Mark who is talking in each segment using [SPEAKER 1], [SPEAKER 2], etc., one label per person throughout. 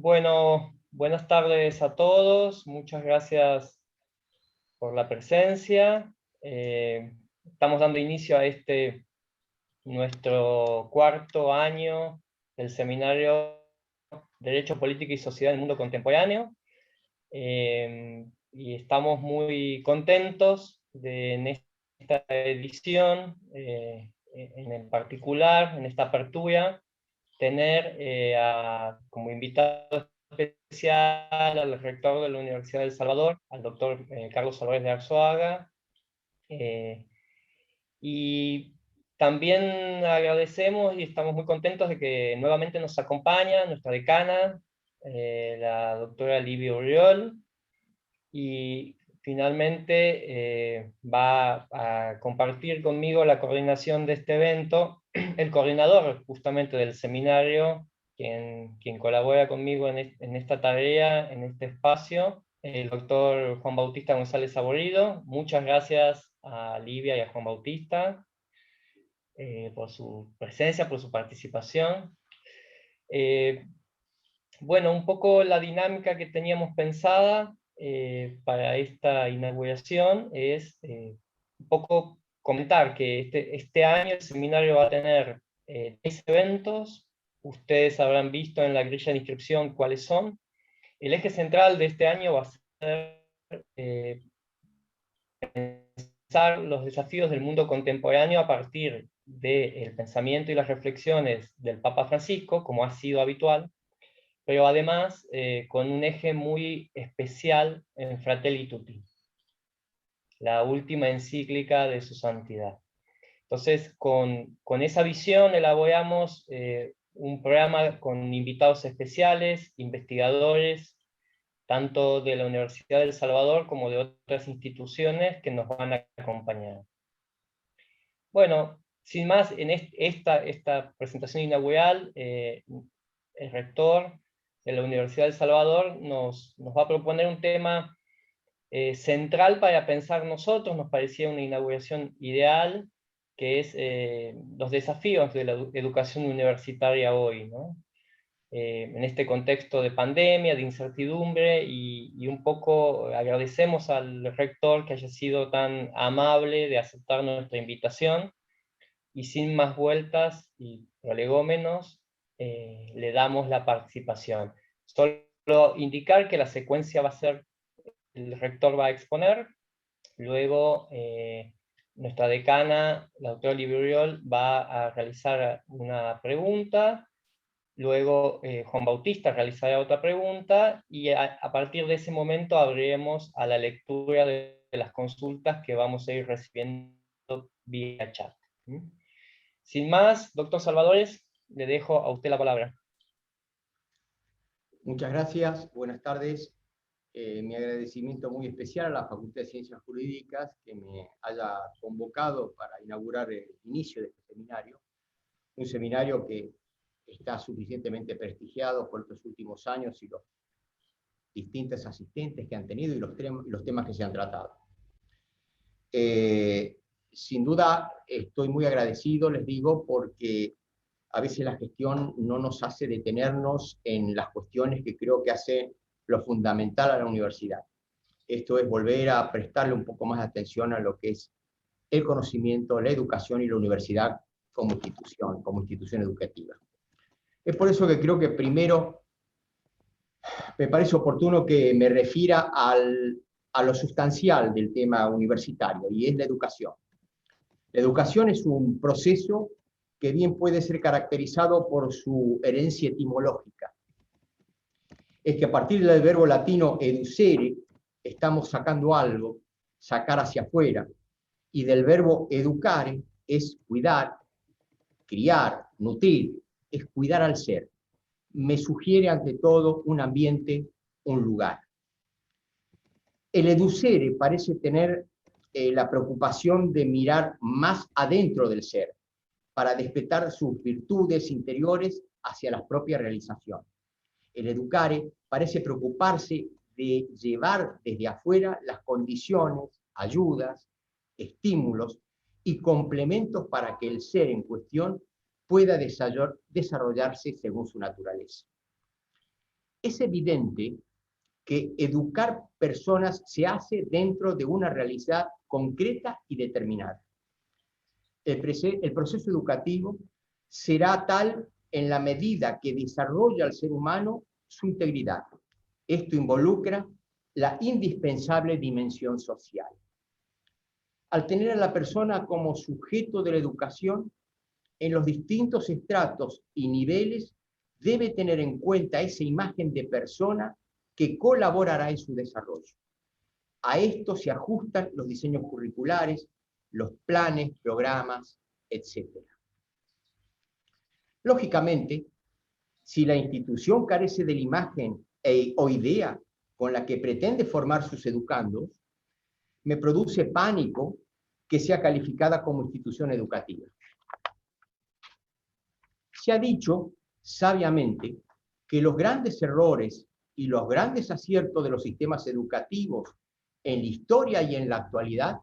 [SPEAKER 1] Bueno, buenas tardes a todos. Muchas gracias por la presencia. Estamos dando inicio a nuestro cuarto año del seminario Derecho, Política y Sociedad en el Mundo Contemporáneo. Y estamos muy contentos en esta edición, en particular, en esta apertura, tener como invitado especial al rector de la Universidad de El Salvador, al doctor Carlos Álvarez de Arzuaga. Y también agradecemos y estamos muy contentos de que nuevamente nos acompaña nuestra decana, la doctora Livia Oriol, y finalmente va a compartir conmigo la coordinación de este evento, el coordinador justamente del seminario, quien colabora conmigo en esta tarea, en este espacio, el doctor Juan Bautista González Saborido. Muchas gracias a Livia y a Juan Bautista por su presencia, por su participación. Bueno, un poco la dinámica que teníamos pensada para esta inauguración es un poco comentar que este año el seminario va a tener 10 eventos. Ustedes habrán visto en la grilla de inscripción cuáles son. El eje central de este año va a ser pensar los desafíos del mundo contemporáneo a partir del pensamiento y las reflexiones del Papa Francisco, como ha sido habitual, pero además con un eje muy especial en Fratelli Tutti, la última encíclica de su santidad. Entonces, con esa visión elaboramos un programa con invitados especiales, investigadores, tanto de la Universidad de El Salvador como de otras instituciones que nos van a acompañar. Bueno, sin más, en esta presentación inaugural, el rector de la Universidad de El Salvador nos va a proponer un tema central para pensar nosotros. Nos parecía una inauguración ideal, que es los desafíos de la educación universitaria hoy, ¿no? En este contexto de pandemia, de incertidumbre, y un poco agradecemos al rector que haya sido tan amable de aceptar nuestra invitación, y sin más vueltas y prolegómenos, le damos la participación. Solo indicar que la secuencia va a ser: el rector va a exponer, luego nuestra decana, la doctora Livia Oriol, va a realizar una pregunta, luego Juan Bautista realizará otra pregunta, y a partir de ese momento abriremos a la lectura de las consultas que vamos a ir recibiendo vía chat. Sin más, doctor Salvadores, le dejo a usted la palabra.
[SPEAKER 2] Muchas gracias, buenas tardes. Mi agradecimiento muy especial a la Facultad de Ciencias Jurídicas que me haya convocado para inaugurar el inicio de este seminario. Un seminario que está suficientemente prestigiado por estos últimos años y los distintos asistentes que han tenido y los temas que se han tratado. Sin duda estoy muy agradecido, les digo, porque a veces la gestión no nos hace detenernos en las cuestiones que creo que hacen lo fundamental a la universidad. Esto es volver a prestarle un poco más de atención a lo que es el conocimiento, la educación y la universidad como institución educativa. Es por eso que creo que primero me parece oportuno que me refiera a lo sustancial del tema universitario, y es la educación. La educación es un proceso que bien puede ser caracterizado por su herencia etimológica. Es que a partir del verbo latino educere, estamos sacando algo, sacar hacia afuera, y del verbo educare es cuidar, criar, nutrir, es cuidar al ser. Me sugiere ante todo un ambiente, un lugar. El educere parece tener la preocupación de mirar más adentro del ser, para despertar sus virtudes interiores hacia la propia realización. El educare parece preocuparse de llevar desde afuera las condiciones, ayudas, estímulos y complementos para que el ser en cuestión pueda desarrollarse según su naturaleza. Es evidente que educar personas se hace dentro de una realidad concreta y determinada. El proceso educativo será tal en la medida que desarrolla al ser humano su integridad. Esto involucra la indispensable dimensión social. Al tener a la persona como sujeto de la educación, en los distintos estratos y niveles, debe tener en cuenta esa imagen de persona que colaborará en su desarrollo. A esto se ajustan los diseños curriculares, los planes, programas, etc. Lógicamente, si la institución carece de la imagen o idea con la que pretende formar sus educandos, me produce pánico que sea calificada como institución educativa. Se ha dicho sabiamente que los grandes errores y los grandes aciertos de los sistemas educativos en la historia y en la actualidad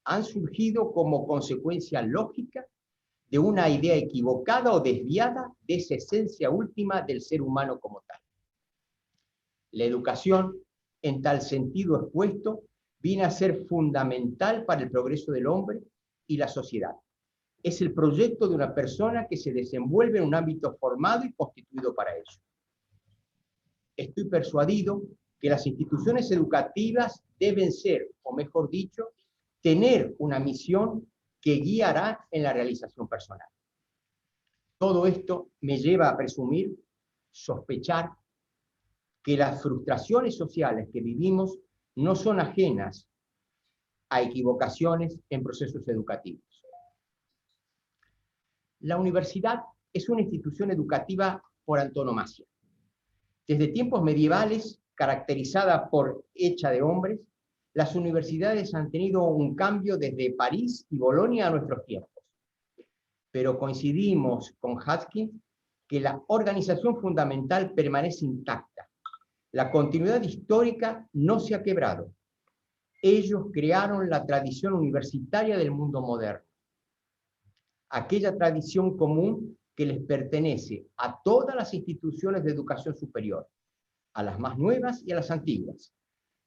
[SPEAKER 2] han surgido como consecuencia lógica de una idea equivocada o desviada de esa esencia última del ser humano como tal. La educación, en tal sentido expuesto, viene a ser fundamental para el progreso del hombre y la sociedad. Es el proyecto de una persona que se desenvuelve en un ámbito formado y constituido para ello. Estoy persuadido que las instituciones educativas deben ser, o mejor dicho, tener una misión que guiará en la realización personal. Todo esto me lleva a presumir, sospechar, que las frustraciones sociales que vivimos no son ajenas a equivocaciones en procesos educativos. La universidad es una institución educativa por antonomasia. Desde tiempos medievales, caracterizada por hecha de hombres, las universidades han tenido un cambio desde París y Bolonia a nuestros tiempos. Pero coincidimos con Haskins que la organización fundamental permanece intacta. La continuidad histórica no se ha quebrado. Ellos crearon la tradición universitaria del mundo moderno. Aquella tradición común que les pertenece a todas las instituciones de educación superior, a las más nuevas y a las antiguas.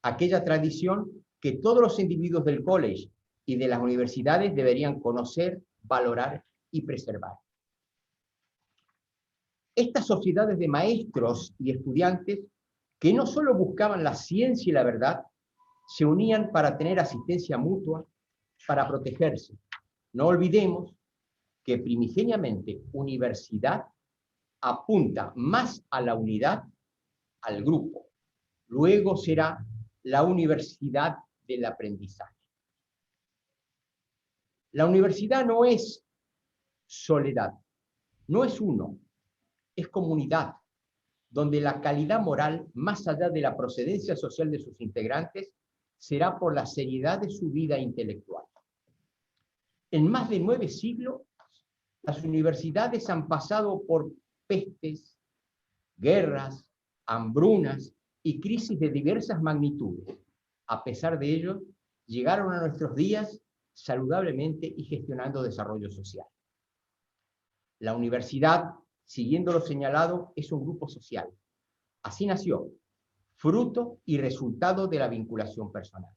[SPEAKER 2] Aquella tradición que todos los individuos del college y de las universidades deberían conocer, valorar y preservar. Estas sociedades de maestros y estudiantes que no solo buscaban la ciencia y la verdad, se unían para tener asistencia mutua, para protegerse. No olvidemos que primigeniamente universidad apunta más a la unidad, al grupo. Luego será la universidad del aprendizaje. La universidad no es soledad, no es uno, es comunidad, donde la calidad moral, más allá de la procedencia social de sus integrantes, será por la seriedad de su vida intelectual. En más de 9 siglos, las universidades han pasado por pestes, guerras, hambrunas y crisis de diversas magnitudes. A pesar de ello, llegaron a nuestros días saludablemente y gestionando desarrollo social. La universidad, siguiendo lo señalado, es un grupo social. Así nació, fruto y resultado de la vinculación personal.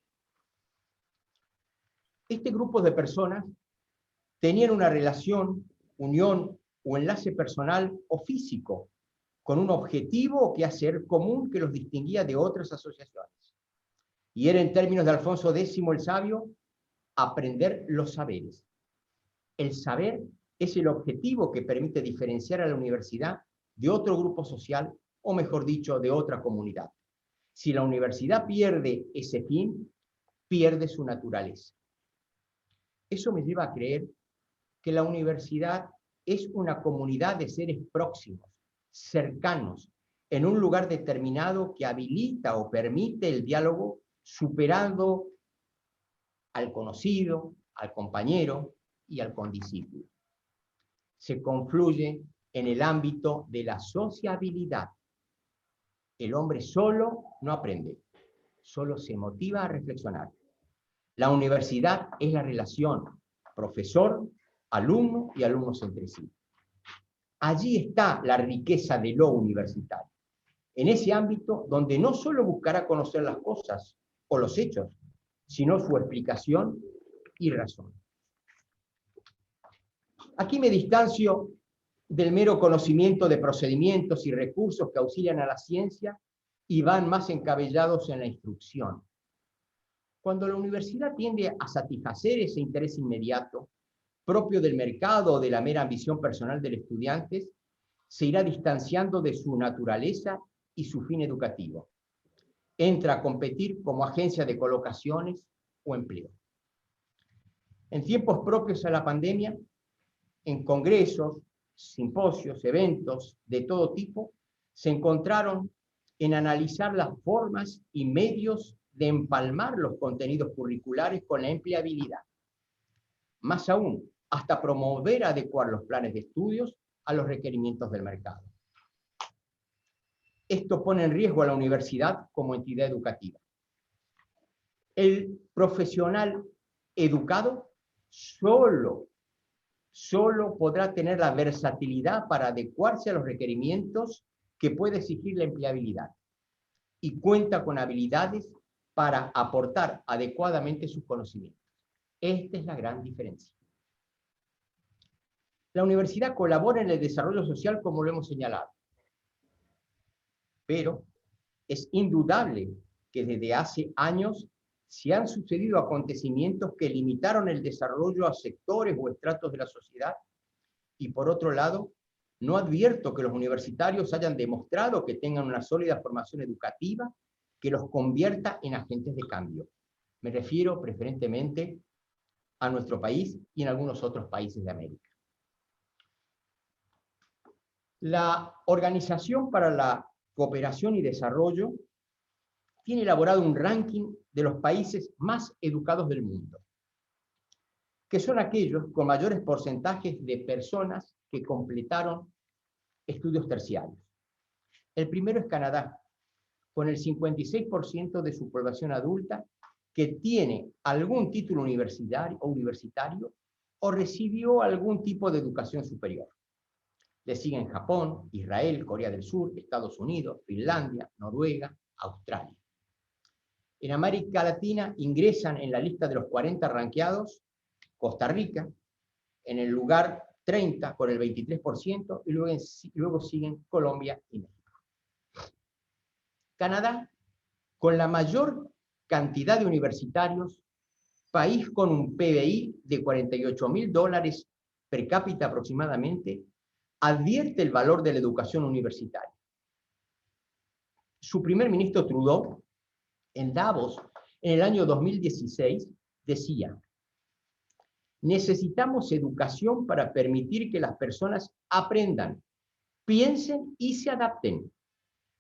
[SPEAKER 2] Este grupo de personas tenían una relación, unión o enlace personal o físico con un objetivo o quehacer común que los distinguía de otras asociaciones. Y era, en términos de Alfonso X el Sabio, aprender los saberes. El saber es el objetivo que permite diferenciar a la universidad de otro grupo social, o mejor dicho, de otra comunidad. Si la universidad pierde ese fin, pierde su naturaleza. Eso me lleva a creer que la universidad es una comunidad de seres próximos, cercanos, en un lugar determinado que habilita o permite el diálogo superando al conocido, al compañero y al condiscípulo. Se confluye en el ámbito de la sociabilidad. El hombre solo no aprende, solo se motiva a reflexionar. La universidad es la relación profesor, alumno y alumnos entre sí. Allí está la riqueza de lo universitario. en ese ámbito donde no solo buscará conocer las cosas o los hechos, sino su explicación y razón. Aquí me distancio del mero conocimiento de procedimientos y recursos que auxilian a la ciencia y van más encabellados en la instrucción. Cuando la universidad tiende a satisfacer ese interés inmediato, propio del mercado o de la mera ambición personal del estudiante, se irá distanciando de su naturaleza y su fin educativo. Entra a competir como agencia de colocaciones o empleo. En tiempos propios a la pandemia, en congresos, simposios, eventos de todo tipo, se encontraron en analizar las formas y medios de empalmar los contenidos curriculares con la empleabilidad. Más aún, hasta promover adecuar los planes de estudios a los requerimientos del mercado. Esto pone en riesgo a la universidad como entidad educativa. El profesional educado solo podrá tener la versatilidad para adecuarse a los requerimientos que puede exigir la empleabilidad y cuenta con habilidades para aportar adecuadamente sus conocimientos. Esta es la gran diferencia. La universidad colabora en el desarrollo social como lo hemos señalado, pero es indudable que desde hace años se han sucedido acontecimientos que limitaron el desarrollo a sectores o estratos de la sociedad y por otro lado, no advierto que los universitarios hayan demostrado que tengan una sólida formación educativa que los convierta en agentes de cambio. Me refiero preferentemente a nuestro país y en algunos otros países de América. La Organización para la Cooperación y Desarrollo tiene elaborado un ranking de los países más educados del mundo, que son aquellos con mayores porcentajes de personas que completaron estudios terciarios. El primero es Canadá, con el 56% de su población adulta que tiene algún título universitario o recibió algún tipo de educación superior. Le siguen Japón, Israel, Corea del Sur, Estados Unidos, Finlandia, Noruega, Australia. En América Latina ingresan en la lista de los 40 ranqueados Costa Rica, en el lugar 30 con el 23%, y luego siguen Colombia y México. Canadá, con la mayor cantidad de universitarios, país con un PBI de $48.000 per cápita aproximadamente, advierte el valor de la educación universitaria. Su primer ministro Trudeau, en Davos, en el año 2016, decía: necesitamos educación para permitir que las personas aprendan, piensen y se adapten.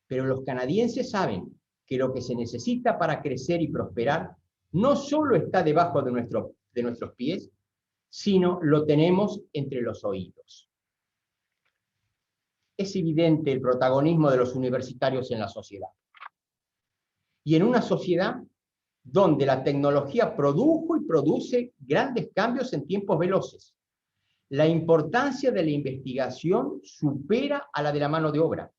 [SPEAKER 2] Pero los canadienses saben que lo que se necesita para crecer y prosperar no solo está debajo de nuestros pies, sino lo tenemos entre los oídos. Es evidente el protagonismo de los universitarios en la sociedad. Y en una sociedad donde la tecnología produjo y produce grandes cambios en tiempos veloces, la importancia de la investigación supera a la de la mano de obra.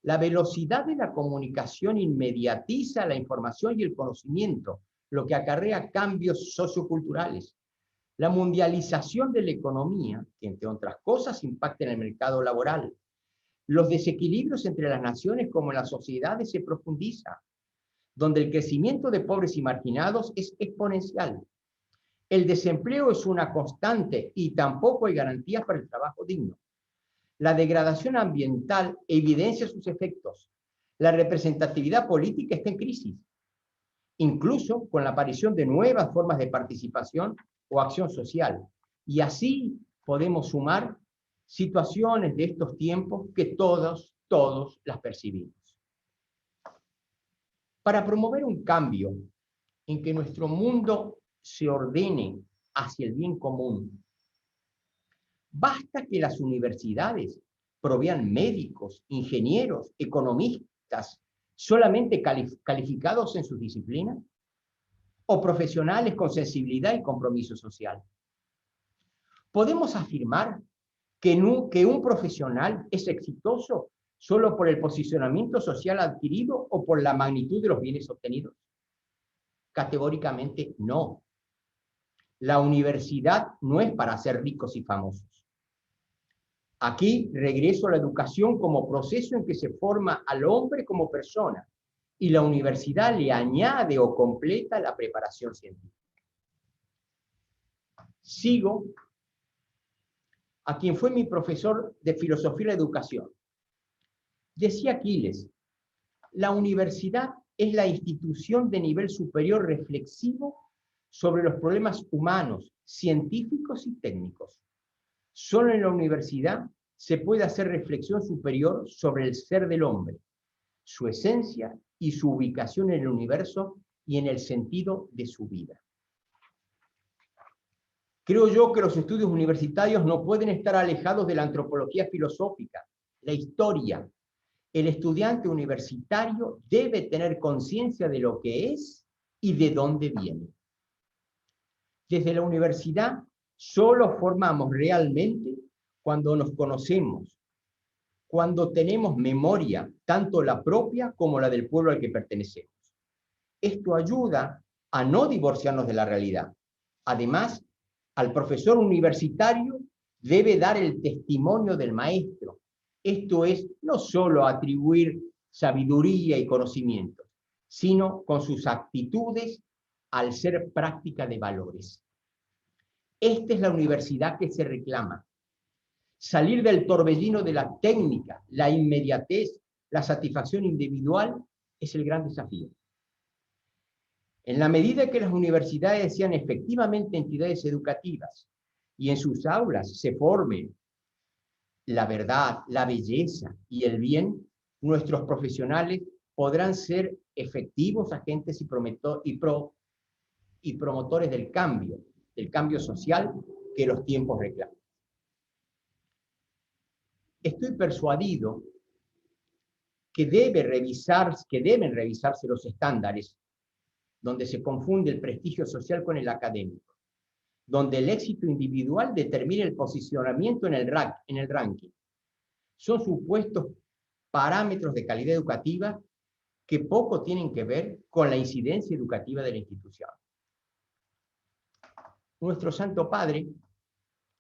[SPEAKER 2] La velocidad de la comunicación inmediatiza la información y el conocimiento, lo que acarrea cambios socioculturales. La mundialización de la economía, que entre otras cosas impacta en el mercado laboral. Los desequilibrios entre las naciones como en las sociedades se profundizan, donde el crecimiento de pobres y marginados es exponencial. El desempleo es una constante y tampoco hay garantías para el trabajo digno. La degradación ambiental evidencia sus efectos. La representatividad política está en crisis, incluso con la aparición de nuevas formas de participación o acción social. Y así podemos sumar situaciones de estos tiempos que todos las percibimos. Para promover un cambio en que nuestro mundo se ordene hacia el bien común, basta que las universidades provean médicos, ingenieros, economistas, solamente calificados en sus disciplinas, o profesionales con sensibilidad y compromiso social. Podemos afirmar que un profesional es exitoso ¿Solo por el posicionamiento social adquirido o por la magnitud de los bienes obtenidos? Categóricamente no. La universidad no es para ser ricos y famosos. Aquí regreso a la educación como proceso en que se forma al hombre como persona, y la universidad le añade o completa la preparación científica. Sigo a quien fue mi profesor de filosofía y la educación. Decía Aquiles, la universidad es la institución de nivel superior reflexivo sobre los problemas humanos, científicos y técnicos. Solo en la universidad se puede hacer reflexión superior sobre el ser del hombre, su esencia y su ubicación en el universo y en el sentido de su vida. Creo yo que los estudios universitarios no pueden estar alejados de la antropología filosófica, la historia. El estudiante universitario debe tener conciencia de lo que es y de dónde viene. Desde la universidad solo formamos realmente cuando nos conocemos, cuando tenemos memoria, tanto la propia como la del pueblo al que pertenecemos. Esto ayuda a no divorciarnos de la realidad. Además, al profesor universitario debe dar el testimonio del maestro. Esto es, no solo atribuir sabiduría y conocimiento, sino con sus actitudes al ser práctica de valores. Esta es la universidad que se reclama. Salir del torbellino de la técnica, la inmediatez, la satisfacción individual es el gran desafío. En la medida que las universidades sean efectivamente entidades educativas y en sus aulas se formen la verdad, la belleza y el bien, nuestros profesionales podrán ser efectivos agentes y promotores del cambio social que los tiempos reclaman. Estoy persuadido que deben revisarse los estándares donde se confunde el prestigio social con el académico, donde el éxito individual determina el posicionamiento en el ranking. Son supuestos parámetros de calidad educativa que poco tienen que ver con la incidencia educativa de la institución. Nuestro Santo Padre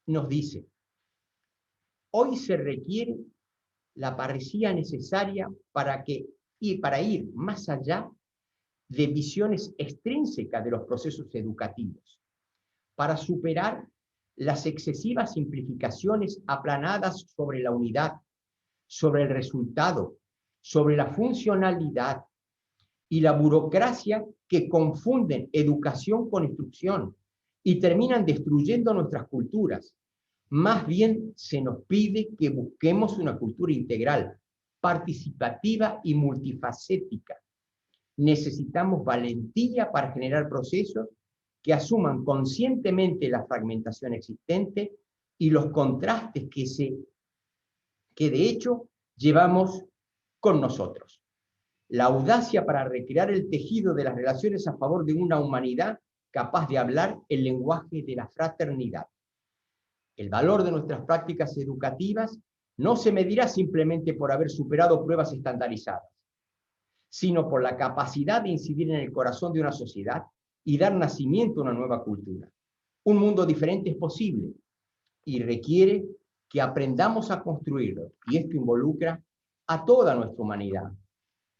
[SPEAKER 2] nos dice, hoy se requiere la parresía necesaria para ir más allá de visiones extrínsecas de los procesos educativos, para superar las excesivas simplificaciones aplanadas sobre la unidad, sobre el resultado, sobre la funcionalidad y la burocracia que confunden educación con instrucción y terminan destruyendo nuestras culturas. Más bien se nos pide que busquemos una cultura integral, participativa y multifacética. Necesitamos valentía para generar procesos que asuman conscientemente la fragmentación existente y los contrastes que de hecho llevamos con nosotros. La audacia para recrear el tejido de las relaciones a favor de una humanidad capaz de hablar el lenguaje de la fraternidad. El valor de nuestras prácticas educativas no se medirá simplemente por haber superado pruebas estandarizadas, sino por la capacidad de incidir en el corazón de una sociedad y dar nacimiento a una nueva cultura. Un mundo diferente es posible y requiere que aprendamos a construirlo, y esto involucra a toda nuestra humanidad,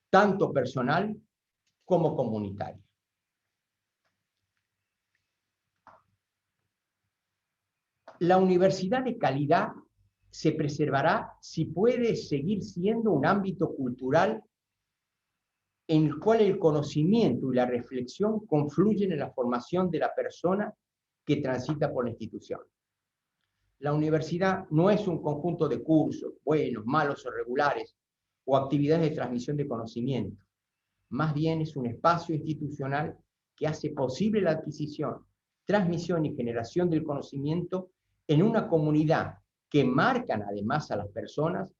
[SPEAKER 2] tanto personal como comunitaria. La universidad de calidad se preservará si puede seguir siendo un ámbito cultural en el cual el conocimiento y la reflexión confluyen en la formación de la persona que transita por la institución. La universidad no es un conjunto de cursos, buenos, malos o regulares, o actividades de transmisión de conocimiento. Más bien es un espacio institucional que hace posible la adquisición, transmisión y generación del conocimiento en una comunidad que marcan además a las personas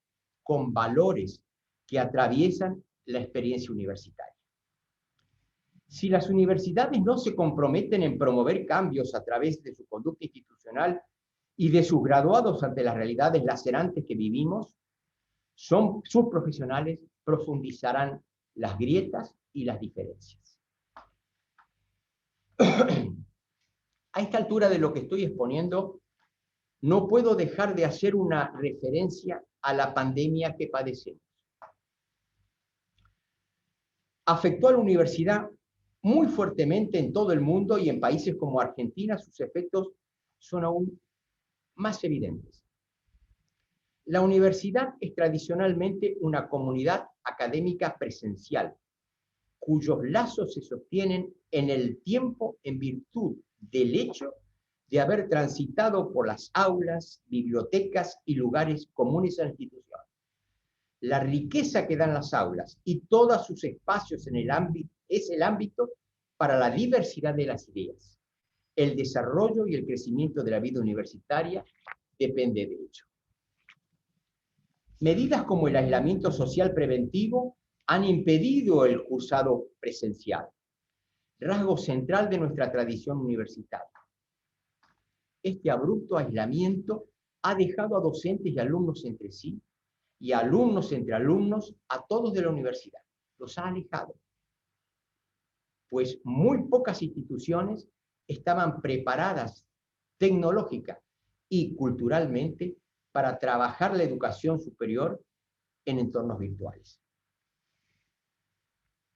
[SPEAKER 2] con valores que atraviesan la experiencia universitaria. Si las universidades no se comprometen en promover cambios a través de su conducta institucional y de sus graduados ante las realidades lacerantes que vivimos, sus profesionales profundizarán las grietas y las diferencias. A esta altura de lo que estoy exponiendo, no puedo dejar de hacer una referencia a la pandemia que padecemos. Afectó a la universidad muy fuertemente en todo el mundo, y en países como Argentina sus efectos son aún más evidentes. La universidad es tradicionalmente una comunidad académica presencial, cuyos lazos se sostienen en el tiempo en virtud del hecho de haber transitado por las aulas, bibliotecas y lugares comunes a la institución. La riqueza que dan las aulas y todos sus espacios en el ámbito, es el ámbito para la diversidad de las ideas. El desarrollo y el crecimiento de la vida universitaria depende de ello. Medidas como el aislamiento social preventivo han impedido el cursado presencial, rasgo central de nuestra tradición universitaria. Este abrupto aislamiento ha dejado a docentes y alumnos entre sí, y alumnos entre alumnos, a todos de la universidad. Los ha alejado, pues muy pocas instituciones estaban preparadas tecnológica y culturalmente para trabajar la educación superior en entornos virtuales.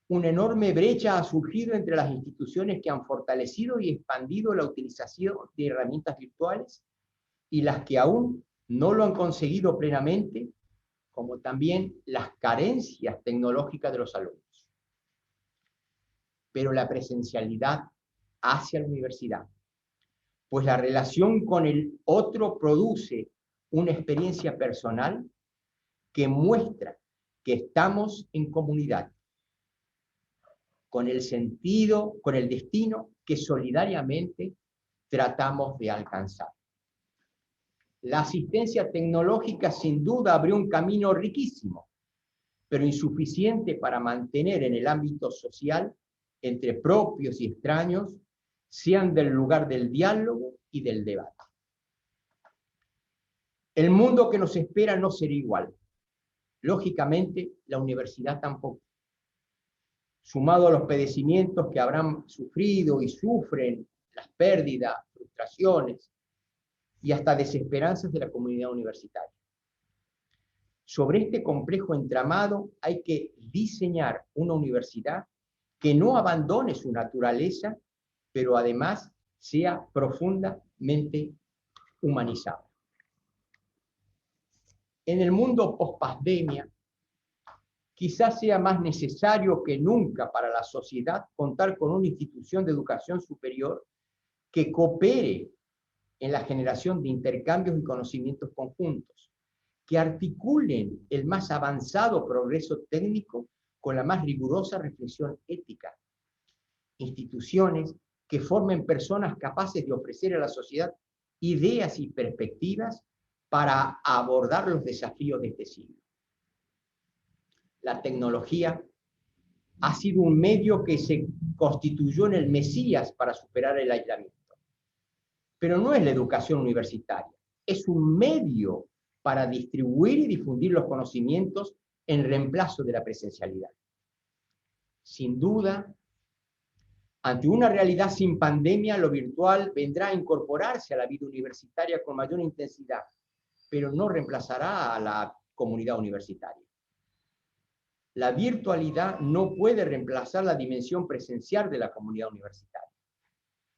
[SPEAKER 2] Una enorme brecha ha surgido entre las instituciones que han fortalecido y expandido la utilización de herramientas virtuales y las que aún no lo han conseguido plenamente, como también las carencias tecnológicas de los alumnos. Pero la presencialidad hacia la universidad, pues la relación con el otro produce una experiencia personal que muestra que estamos en comunidad, con el sentido, con el destino que solidariamente tratamos de alcanzar. La asistencia tecnológica sin duda abrió un camino riquísimo, pero insuficiente para mantener en el ámbito social, entre propios y extraños, sean del lugar del diálogo y del debate. El mundo que nos espera no será igual. Lógicamente, la universidad tampoco. Sumado a los padecimientos que habrán sufrido y sufren, las pérdidas, frustraciones y hasta desesperanzas de la comunidad universitaria. Sobre este complejo entramado hay que diseñar una universidad que no abandone su naturaleza, pero además sea profundamente humanizada. En el mundo post-pandemia, quizás sea más necesario que nunca para la sociedad contar con una institución de educación superior que coopere en la generación de intercambios y conocimientos conjuntos, que articulen el más avanzado progreso técnico con la más rigurosa reflexión ética. Instituciones que formen personas capaces de ofrecer a la sociedad ideas y perspectivas para abordar los desafíos de este siglo. La tecnología ha sido un medio que se constituyó en el Mesías para superar el aislamiento. Pero no es la educación universitaria, es un medio para distribuir y difundir los conocimientos en reemplazo de la presencialidad. Sin duda, ante una realidad sin pandemia, lo virtual vendrá a incorporarse a la vida universitaria con mayor intensidad, pero no reemplazará a la comunidad universitaria. La virtualidad no puede reemplazar la dimensión presencial de la comunidad universitaria,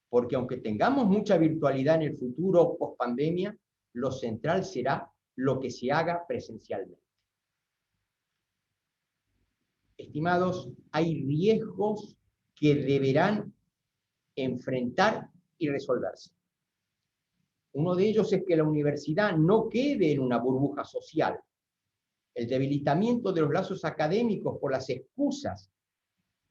[SPEAKER 2] porque aunque tengamos mucha virtualidad en el futuro post-pandemia, lo central será lo que se haga presencialmente. Estimados, hay riesgos que deberán enfrentar y resolverse. Uno de ellos es que la universidad no quede en una burbuja social. El debilitamiento de los lazos académicos por las excusas,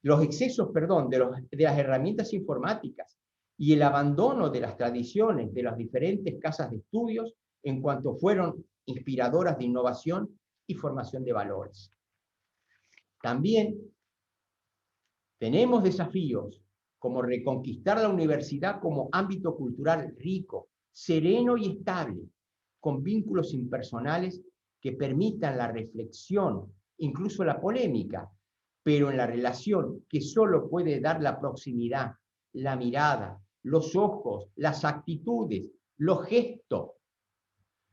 [SPEAKER 2] los excesos, de las herramientas informáticas y el abandono de las tradiciones de las diferentes casas de estudios en cuanto fueron inspiradoras de innovación y formación de valores. También tenemos desafíos como reconquistar la universidad como ámbito cultural rico, sereno y estable, con vínculos impersonales que permitan la reflexión, incluso la polémica, pero en la relación que solo puede dar la proximidad, la mirada, los ojos, las actitudes, los gestos,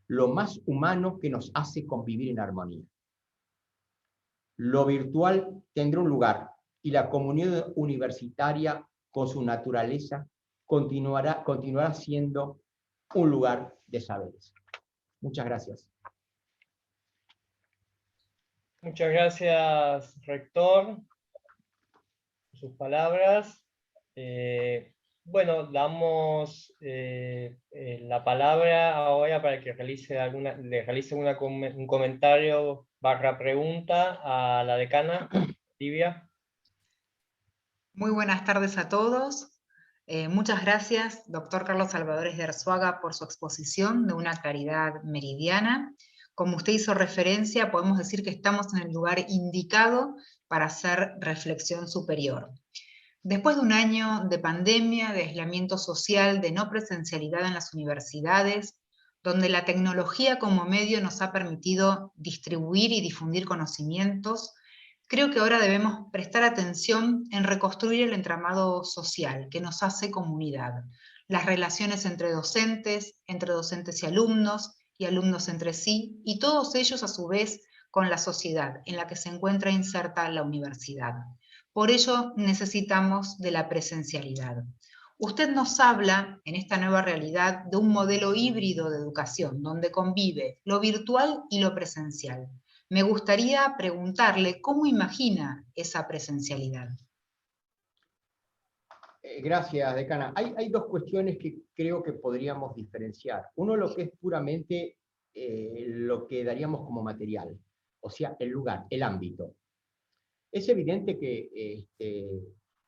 [SPEAKER 2] lo más humano que nos hace convivir en armonía. Lo virtual tendrá un lugar y la comunidad universitaria, con su naturaleza, continuará siendo un lugar de saberes. Muchas gracias.
[SPEAKER 1] Muchas gracias, rector, por sus palabras. Bueno, damos la palabra ahora para que le realice un comentario / pregunta a la decana, Livia.
[SPEAKER 3] Muy buenas tardes a todos. Muchas gracias, doctor Carlos Salvadores de Arzuaga, por su exposición de una claridad meridiana. Como usted hizo referencia, podemos decir que estamos en el lugar indicado para hacer reflexión superior. Después de un año de pandemia, de aislamiento social, de no presencialidad en las universidades, donde la tecnología como medio nos ha permitido distribuir y difundir conocimientos, creo que ahora debemos prestar atención en reconstruir el entramado social que nos hace comunidad, las relaciones entre docentes y alumnos entre sí, y todos ellos a su vez con la sociedad en la que se encuentra inserta la universidad. Por ello necesitamos de la presencialidad. Usted nos habla, en esta nueva realidad, de un modelo híbrido de educación, donde convive lo virtual y lo presencial. Me gustaría preguntarle cómo imagina esa presencialidad.
[SPEAKER 2] Gracias, decana. Hay dos cuestiones que creo que podríamos diferenciar. Uno, lo que es puramente lo que daríamos como material, o sea, el lugar, el ámbito. Es evidente que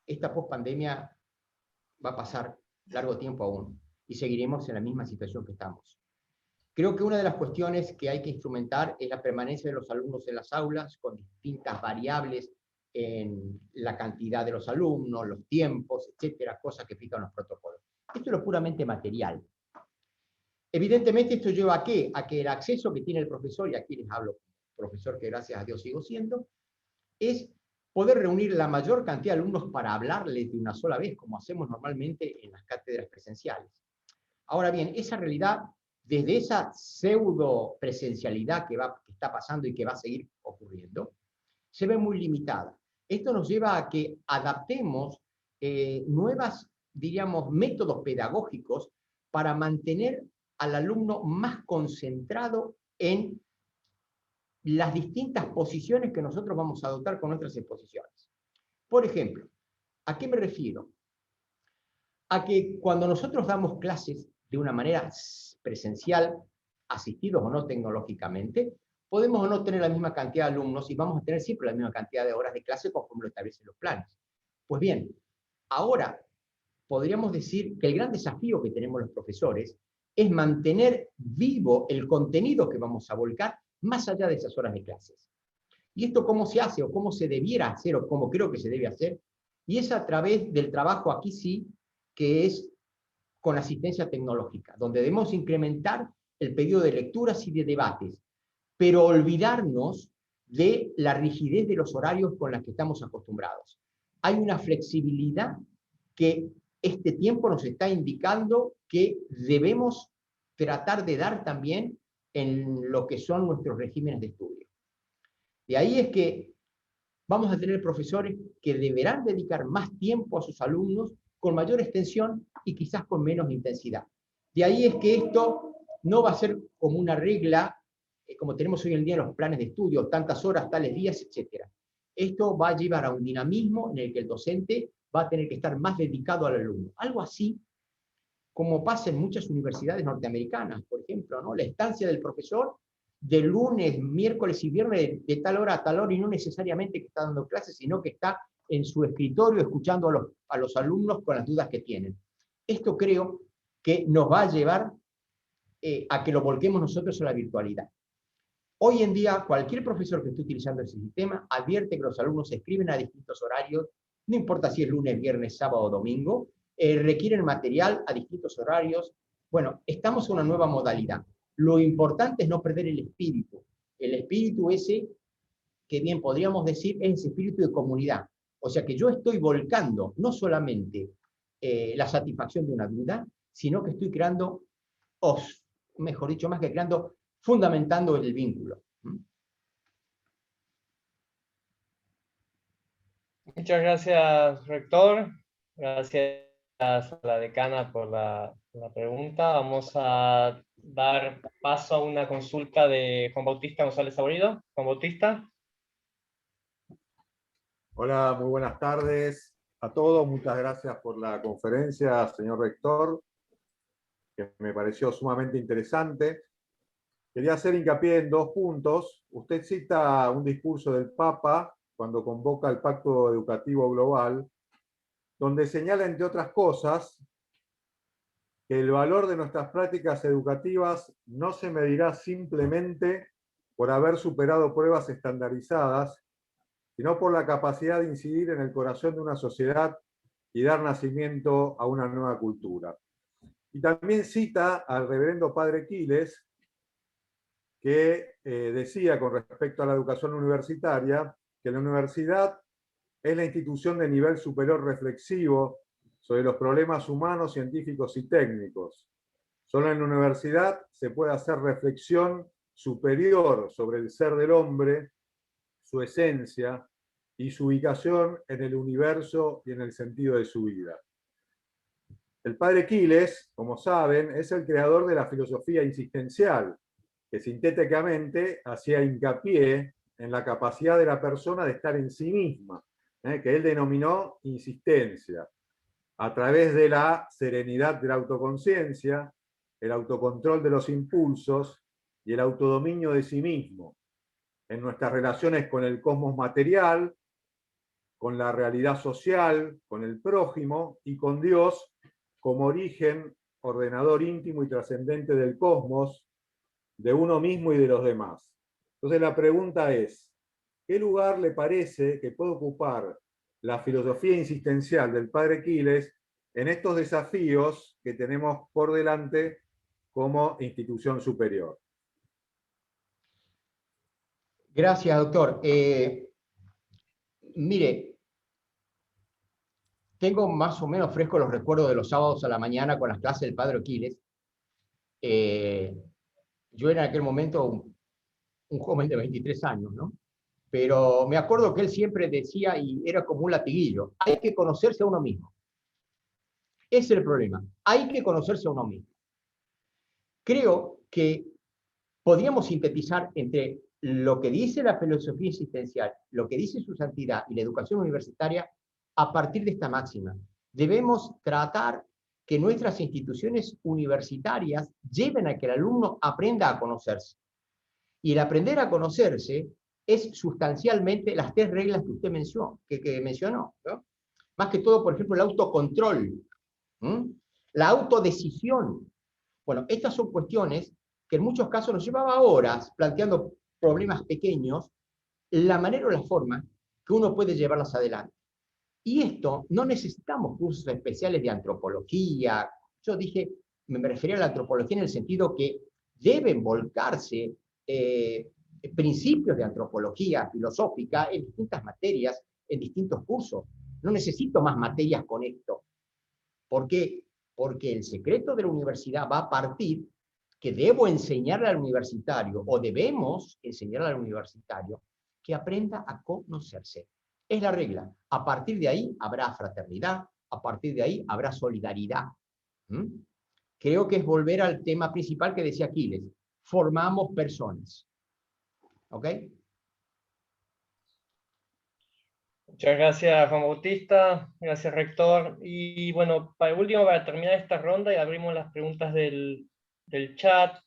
[SPEAKER 2] esta pospandemia va a pasar largo tiempo aún y seguiremos en la misma situación que estamos. Creo que una de las cuestiones que hay que instrumentar es la permanencia de los alumnos en las aulas con distintas variables en la cantidad de los alumnos, los tiempos, etcétera, cosas que fijan los protocolos. Esto es lo puramente material. Evidentemente esto lleva ¿a qué? A que el acceso que tiene el profesor, y aquí les hablo, profesor que gracias a Dios sigo siendo, es poder reunir la mayor cantidad de alumnos para hablarles de una sola vez, como hacemos normalmente en las cátedras presenciales. Ahora bien, esa realidad, desde esa pseudo presencialidad que está pasando y que va a seguir ocurriendo, se ve muy limitada. Esto nos lleva a que adaptemos nuevas, diríamos, métodos pedagógicos para mantener al alumno más concentrado en las distintas posiciones que nosotros vamos a adoptar con nuestras exposiciones. Por ejemplo, ¿a qué me refiero? A que cuando nosotros damos clases de una manera presencial, asistidos o no tecnológicamente, podemos o no tener la misma cantidad de alumnos y vamos a tener siempre la misma cantidad de horas de clase conforme lo establecen los planes. Pues bien, ahora podríamos decir que el gran desafío que tenemos los profesores es mantener vivo el contenido que vamos a volcar más allá de esas horas de clases. ¿Y esto cómo se hace o cómo se debiera hacer o cómo creo que se debe hacer? Y es a través del trabajo aquí sí, que es con asistencia tecnológica, donde debemos incrementar el pedido de lecturas y de debates, pero olvidarnos de la rigidez de los horarios con las que estamos acostumbrados. Hay una flexibilidad que este tiempo nos está indicando que debemos tratar de dar también en lo que son nuestros regímenes de estudio. De ahí es que vamos a tener profesores que deberán dedicar más tiempo a sus alumnos con mayor extensión y quizás con menos intensidad. De ahí es que esto no va a ser como una regla, como tenemos hoy en día en los planes de estudio, tantas horas, tales días, etc. Esto va a llevar a un dinamismo en el que el docente va a tener que estar más dedicado al alumno. Algo así como pasa en muchas universidades norteamericanas, por ejemplo, ¿no? La estancia del profesor de lunes, miércoles y viernes de tal hora a tal hora, y no necesariamente que está dando clases, sino que está en su escritorio escuchando a los alumnos con las dudas que tienen. Esto creo que nos va a llevar a que lo volquemos nosotros a la virtualidad. Hoy en día, cualquier profesor que esté utilizando ese sistema advierte que los alumnos se escriben a distintos horarios, no importa si es lunes, viernes, sábado o domingo, requieren material a distintos horarios. Bueno, estamos en una nueva modalidad. Lo importante es no perder el espíritu, el espíritu ese, que bien podríamos decir, es ese espíritu de comunidad. O sea que yo estoy volcando no solamente la satisfacción de una duda, sino que estoy creando, o mejor dicho, más que creando, fundamentando el vínculo.
[SPEAKER 1] Muchas gracias, rector. Gracias a la decana por la pregunta. Vamos a dar paso a una consulta de Juan Bautista González Saborido. Juan Bautista.
[SPEAKER 4] Hola, muy buenas tardes a todos. Muchas gracias por la conferencia, señor rector, que me pareció sumamente interesante. Quería hacer hincapié en 2 puntos. Usted cita un discurso del Papa cuando convoca el Pacto Educativo Global, donde señala, entre otras cosas, que el valor de nuestras prácticas educativas no se medirá simplemente por haber superado pruebas estandarizadas, sino por la capacidad de incidir en el corazón de una sociedad y dar nacimiento a una nueva cultura. Y también cita al reverendo padre Quiles, que decía con respecto a la educación universitaria, que la universidad es la institución de nivel superior reflexivo sobre los problemas humanos, científicos y técnicos. Solo en la universidad se puede hacer reflexión superior sobre el ser del hombre, su esencia y su ubicación en el universo y en el sentido de su vida. El padre Quiles, como saben, es el creador de la filosofía insistencial, que sintéticamente hacía hincapié en la capacidad de la persona de estar en sí misma, que él denominó insistencia, a través de la serenidad de la autoconciencia, el autocontrol de los impulsos y el autodominio de sí mismo, en nuestras relaciones con el cosmos material, con la realidad social, con el prójimo y con Dios como origen, ordenador íntimo y trascendente del cosmos, de uno mismo y de los demás. Entonces la pregunta es, ¿qué lugar le parece que puede ocupar la filosofía insistencial del padre Quiles en estos desafíos que tenemos por delante como institución superior?
[SPEAKER 2] Gracias, doctor. Mire, tengo más o menos frescos los recuerdos de los sábados a la mañana con las clases del padre Quiles. Yo era en aquel momento un joven de 23 años, ¿no? Pero me acuerdo que él siempre decía, y era como un latiguillo, hay que conocerse a uno mismo. Ese es el problema, hay que conocerse a uno mismo. Creo que podríamos sintetizar entre lo que dice la filosofía existencial, lo que dice su santidad y la educación universitaria a partir de esta máxima. Debemos tratar que nuestras instituciones universitarias lleven a que el alumno aprenda a conocerse. Y el aprender a conocerse es sustancialmente las 3 reglas que usted mencionó, ¿no? Más que todo, por ejemplo, el autocontrol, la autodecisión. Bueno, estas son cuestiones que en muchos casos nos llevaba horas planteando problemas pequeños, la manera o la forma que uno puede llevarlas adelante. Y esto no necesitamos cursos especiales de antropología. Yo dije, me refería a la antropología en el sentido que deben volcarse principios de antropología filosófica en distintas materias, en distintos cursos. No necesito más materias con esto. ¿Por qué? Porque el secreto de la universidad va a partir que debo enseñarle al universitario, o debemos enseñarle al universitario, que aprenda a conocerse. Es la regla. A partir de ahí habrá fraternidad, a partir de ahí habrá solidaridad. Creo que es volver al tema principal que decía Aquiles. Formamos personas. ¿Ok?
[SPEAKER 1] Muchas gracias, Juan Bautista. Gracias, rector. Y bueno, para último, para terminar esta ronda y abrimos las preguntas del chat.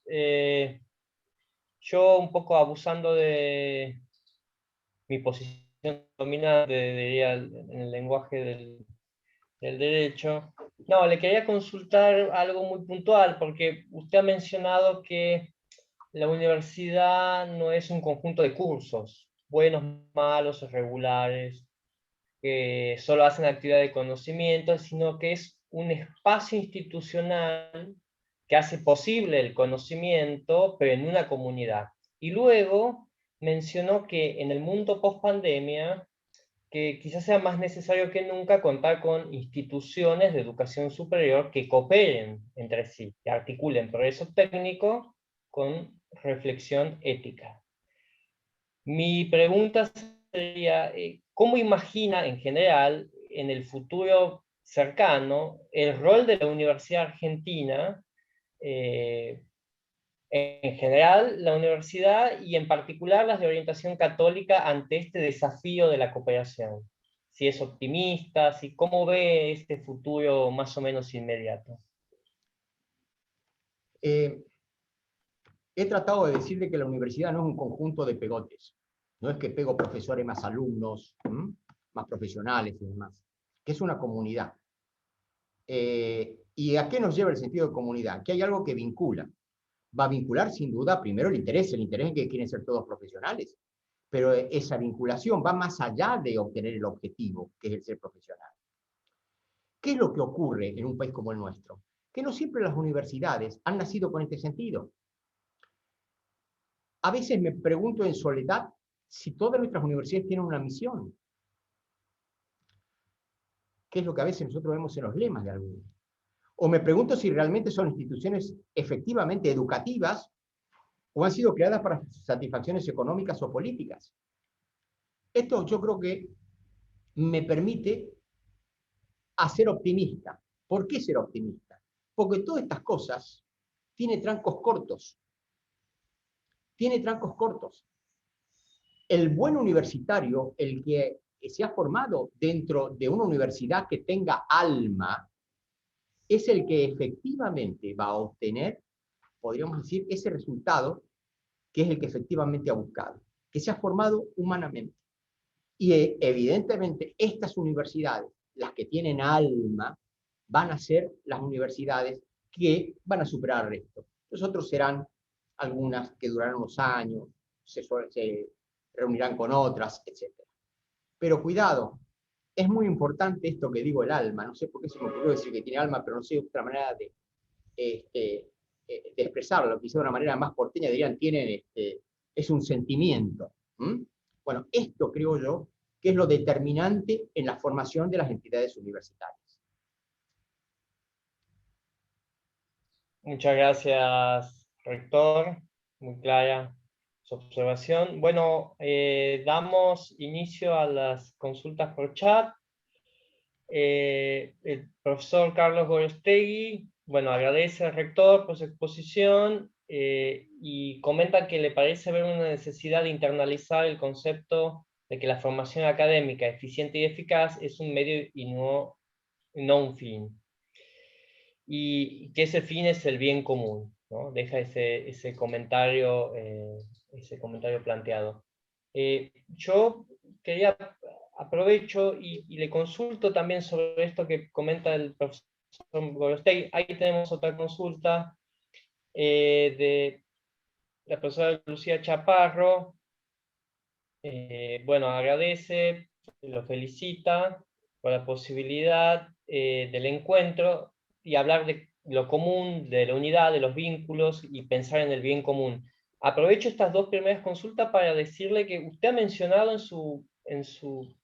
[SPEAKER 1] Yo, un poco abusando de mi posición dominante en el lenguaje del derecho. No, le quería consultar algo muy puntual, porque usted ha mencionado que la universidad no es un conjunto de cursos, buenos, malos, regulares, que solo hacen actividad de conocimiento, sino que es un espacio institucional que hace posible el conocimiento, pero en una comunidad. Y luego mencionó que en el mundo post-pandemia, que quizás sea más necesario que nunca contar con instituciones de educación superior que cooperen entre sí, que articulen progreso técnico con reflexión ética. Mi pregunta sería, ¿cómo imagina en general, en el futuro cercano, el rol de la Universidad Argentina, en general la universidad y en particular las de orientación católica ante este desafío de la cooperación? Si es optimista, si cómo ve este futuro más o menos inmediato.
[SPEAKER 2] He tratado de decirle que la universidad no es un conjunto de pegotes. No es que pego profesores más alumnos, más profesionales y demás. Que es una comunidad. ¿Y a qué nos lleva el sentido de comunidad? Que hay algo que vincula. Va a vincular sin duda primero el interés en que quieren ser todos profesionales. Pero esa vinculación va más allá de obtener el objetivo, que es el ser profesional. ¿Qué es lo que ocurre en un país como el nuestro? Que no siempre las universidades han nacido con este sentido. A veces me pregunto en soledad si todas nuestras universidades tienen una misión, que es lo que a veces nosotros vemos en los lemas de algunos. O me pregunto si realmente son instituciones efectivamente educativas o han sido creadas para satisfacciones económicas o políticas. Esto yo creo que me permite a ser optimista. ¿Por qué ser optimista? Porque todas estas cosas tienen trancos cortos. Tiene trancos cortos. El buen universitario, el que se ha formado dentro de una universidad que tenga alma, es el que efectivamente va a obtener, podríamos decir, ese resultado que es el que efectivamente ha buscado, que se ha formado humanamente. Y evidentemente estas universidades, las que tienen alma, van a ser las universidades que van a superar al resto. Los otros serán algunas que durarán unos años, se reunirán con otras, etc. Pero cuidado, es muy importante esto que digo, el alma. No sé por qué se me ocurrió decir que tiene alma, pero no sé otra manera de expresarlo. Quizá de una manera más porteña dirían, es un sentimiento. Bueno, esto creo yo que es lo determinante en la formación de las entidades universitarias.
[SPEAKER 1] Muchas gracias, rector. Muy clara su observación. Bueno, damos inicio a las consultas por chat. El profesor Carlos Gorostegui, bueno, agradece al rector por su exposición y comenta que le parece haber una necesidad de internalizar el concepto de que la formación académica eficiente y eficaz es un medio y no un fin. Y que ese fin es el bien común, ¿no? Deja ese comentario planteado. Yo quería, aprovecho y le consulto también sobre esto que comenta el profesor Gorostegui. Ahí tenemos otra consulta de la profesora Lucía Chaparro. Bueno, agradece, lo felicita por la posibilidad del encuentro y hablar de lo común, de la unidad, de los vínculos y pensar en el bien común. Aprovecho estas dos primeras consultas para decirle que usted ha mencionado en su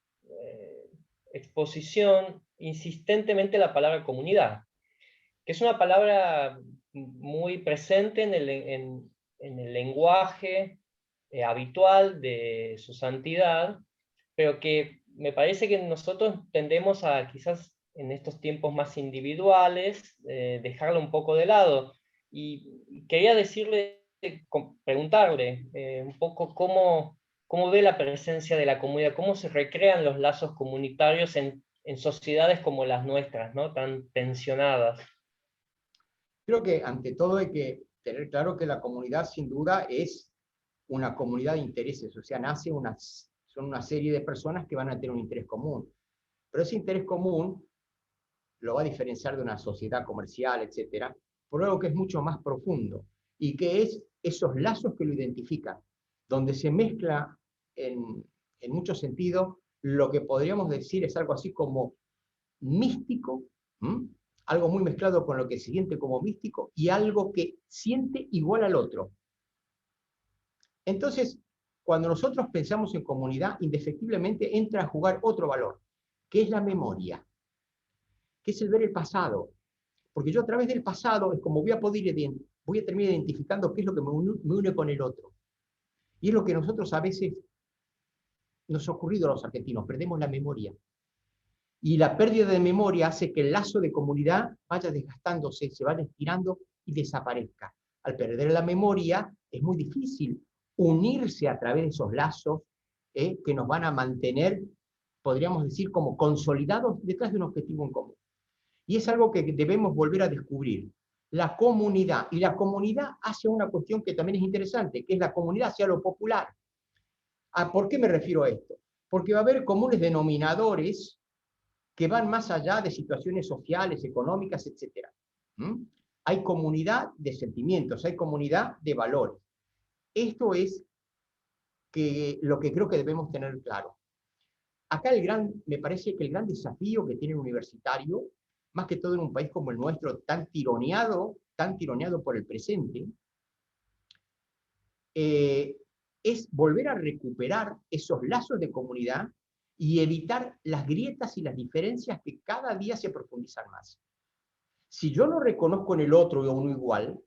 [SPEAKER 1] exposición insistentemente la palabra comunidad, que es una palabra muy presente en el lenguaje habitual de su santidad, pero que me parece que nosotros tendemos a, quizás en estos tiempos más individuales, dejarlo un poco de lado. Y quería decirle, preguntarle un poco cómo ve la presencia de la comunidad, cómo se recrean los lazos comunitarios en sociedades como las nuestras, ¿no? Tan tensionadas.
[SPEAKER 2] Creo que ante todo hay que tener claro que la comunidad sin duda es una comunidad de intereses, o sea, son una serie de personas que van a tener un interés común. Pero ese interés común lo va a diferenciar de una sociedad comercial, etcétera, por algo que es mucho más profundo y que es esos lazos que lo identifican, donde se mezcla en muchos sentidos lo que podríamos decir es algo así como místico, algo muy mezclado con lo que se siente como místico y algo que siente igual al otro. Entonces, cuando nosotros pensamos en comunidad, indefectiblemente entra a jugar otro valor, que es la memoria, que es el ver el pasado. Porque yo a través del pasado es como voy a terminar identificando qué es lo que me une con el otro. Y es lo que nosotros a veces nos ha ocurrido a los argentinos, perdemos la memoria. Y la pérdida de memoria hace que el lazo de comunidad vaya desgastándose, se vaya estirando y desaparezca. Al perder la memoria es muy difícil unirse a través de esos lazos que nos van a mantener, podríamos decir, como consolidados detrás de un objetivo en común. Y es algo que debemos volver a descubrir. La comunidad. Y la comunidad hacia una cuestión que también es interesante, que es la comunidad hacia lo popular. ¿Por qué me refiero a esto? Porque va a haber comunes denominadores que van más allá de situaciones sociales, económicas, etc. Hay comunidad de sentimientos, hay comunidad de valores. Esto es lo que creo que debemos tener claro. Acá me parece que el gran desafío que tiene el universitario, más que todo en un país como el nuestro, tan tironeado por el presente, es volver a recuperar esos lazos de comunidad y evitar las grietas y las diferencias que cada día se profundizan más. Si yo no reconozco en el otro o uno igual,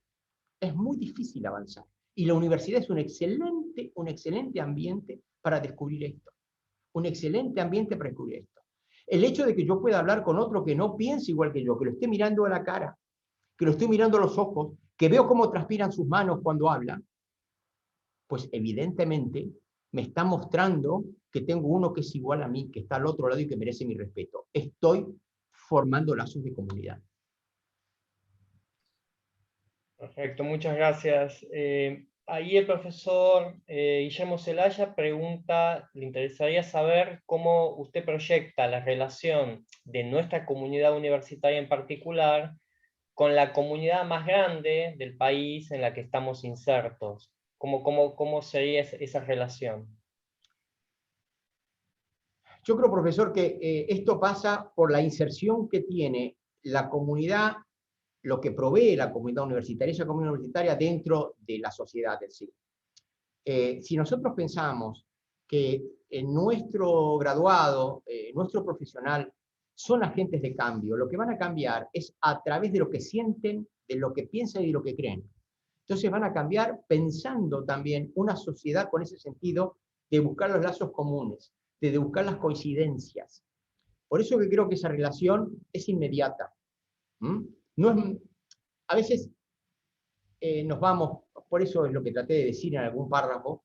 [SPEAKER 2] es muy difícil avanzar. Y la universidad es un excelente ambiente para descubrir esto. Un excelente ambiente para descubrir esto. El hecho de que yo pueda hablar con otro que no piense igual que yo, que lo esté mirando a la cara, que lo esté mirando a los ojos, que veo cómo transpiran sus manos cuando habla, pues evidentemente me está mostrando que tengo uno que es igual a mí, que está al otro lado y que merece mi respeto. Estoy formando lazos de comunidad.
[SPEAKER 1] Perfecto, muchas gracias. Ahí el profesor Guillermo Zelaya pregunta, le interesaría saber cómo usted proyecta la relación de nuestra comunidad universitaria en particular con la comunidad más grande del país en la que estamos insertos. ¿Cómo sería esa relación?
[SPEAKER 2] Yo creo, profesor, que esto pasa por la inserción que tiene la comunidad, lo que provee la comunidad universitaria, esa comunidad universitaria dentro de la sociedad del siglo. Si nosotros pensamos que nuestro graduado, nuestro profesional, son agentes de cambio, lo que van a cambiar es a través de lo que sienten, de lo que piensan y de lo que creen. Entonces van a cambiar pensando también una sociedad con ese sentido de buscar los lazos comunes, de buscar las coincidencias. Por eso que creo que esa relación es inmediata. No es, a veces nos vamos, por eso es lo que traté de decir en algún párrafo,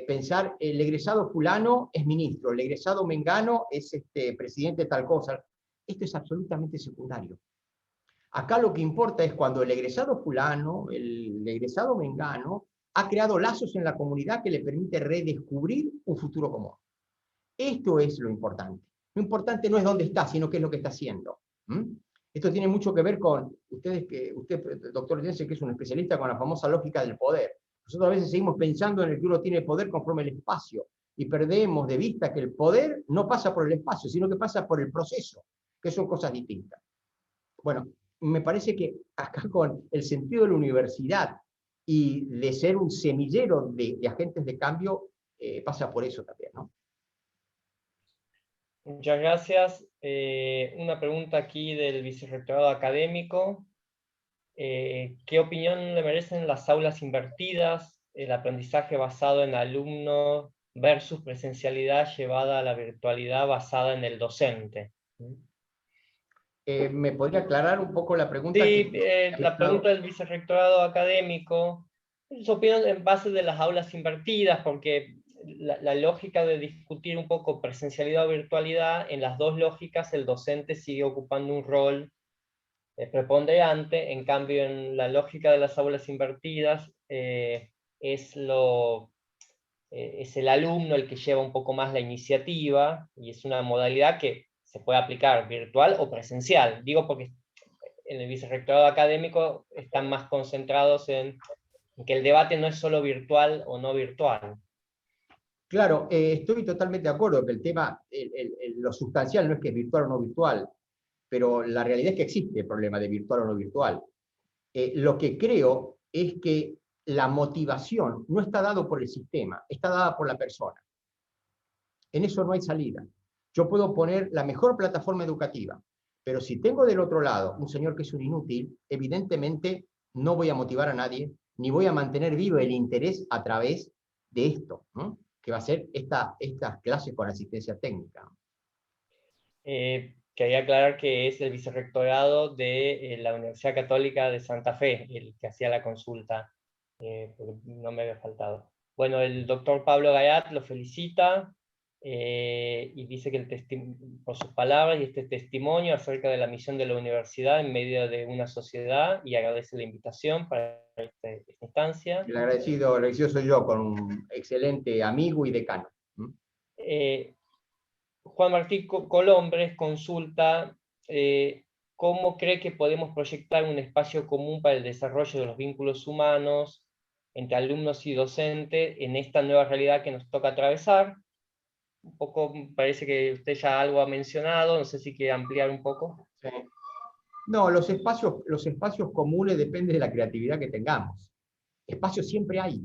[SPEAKER 2] pensar el egresado fulano es ministro, el egresado mengano es presidente de tal cosa. Esto es absolutamente secundario. Acá lo que importa es cuando el egresado fulano, el egresado mengano, ha creado lazos en la comunidad que le permite redescubrir un futuro común. Esto es lo importante. Lo importante no es dónde está, sino qué es lo que está haciendo. Esto tiene mucho que ver con, usted, doctor Jensen, que es un especialista, con la famosa lógica del poder. Nosotros a veces seguimos pensando en el que uno tiene poder conforme al espacio, y perdemos de vista que el poder no pasa por el espacio, sino que pasa por el proceso, que son cosas distintas. Bueno, me parece que acá con el sentido de la universidad y de ser un semillero de agentes de cambio, pasa por eso también, ¿no?
[SPEAKER 1] Muchas gracias. Una pregunta aquí del vicerrectorado académico. ¿Qué opinión le merecen las aulas invertidas, el aprendizaje basado en alumno versus presencialidad llevada a la virtualidad basada en el docente?
[SPEAKER 2] ¿Me podría aclarar un poco la pregunta?
[SPEAKER 1] Sí, la pregunta del vicerrectorado académico, su opinión en base de las aulas invertidas, porque la lógica de discutir un poco presencialidad o virtualidad, en las dos lógicas el docente sigue ocupando un rol preponderante, en cambio en la lógica de las aulas invertidas es el alumno el que lleva un poco más la iniciativa, y es una modalidad que se puede aplicar virtual o presencial. Digo porque en el vicerrectorado académico están más concentrados en que el debate no es solo virtual o no virtual.
[SPEAKER 2] Claro, estoy totalmente de acuerdo que el tema, lo sustancial no es que es virtual o no virtual, pero la realidad es que existe el problema de virtual o no virtual. Lo que creo es que la motivación no está dado por el sistema, está dada por la persona. En eso no hay salida. Yo puedo poner la mejor plataforma educativa, pero si tengo del otro lado un señor que es un inútil, evidentemente no voy a motivar a nadie, ni voy a mantener vivo el interés a través de esto, ¿no? Que va a ser estas clases con asistencia técnica.
[SPEAKER 1] Quería aclarar que es el vicerrectorado de la Universidad Católica de Santa Fe, el que hacía la consulta, porque no me había faltado. Bueno, el doctor Pablo Gayat lo felicita y dice que por sus palabras y este testimonio acerca de la misión de la universidad en medio de una sociedad, y agradece la invitación para esta instancia.
[SPEAKER 2] El agradecido soy yo, con un excelente amigo y decano.
[SPEAKER 1] Juan Martín Colombres consulta cómo cree que podemos proyectar un espacio común para el desarrollo de los vínculos humanos entre alumnos y docentes en esta nueva realidad que nos toca atravesar. Un poco, parece que usted ya algo ha mencionado, no sé si quiere ampliar un poco.
[SPEAKER 2] Sí. No, los espacios comunes dependen de la creatividad que tengamos. Espacios siempre hay.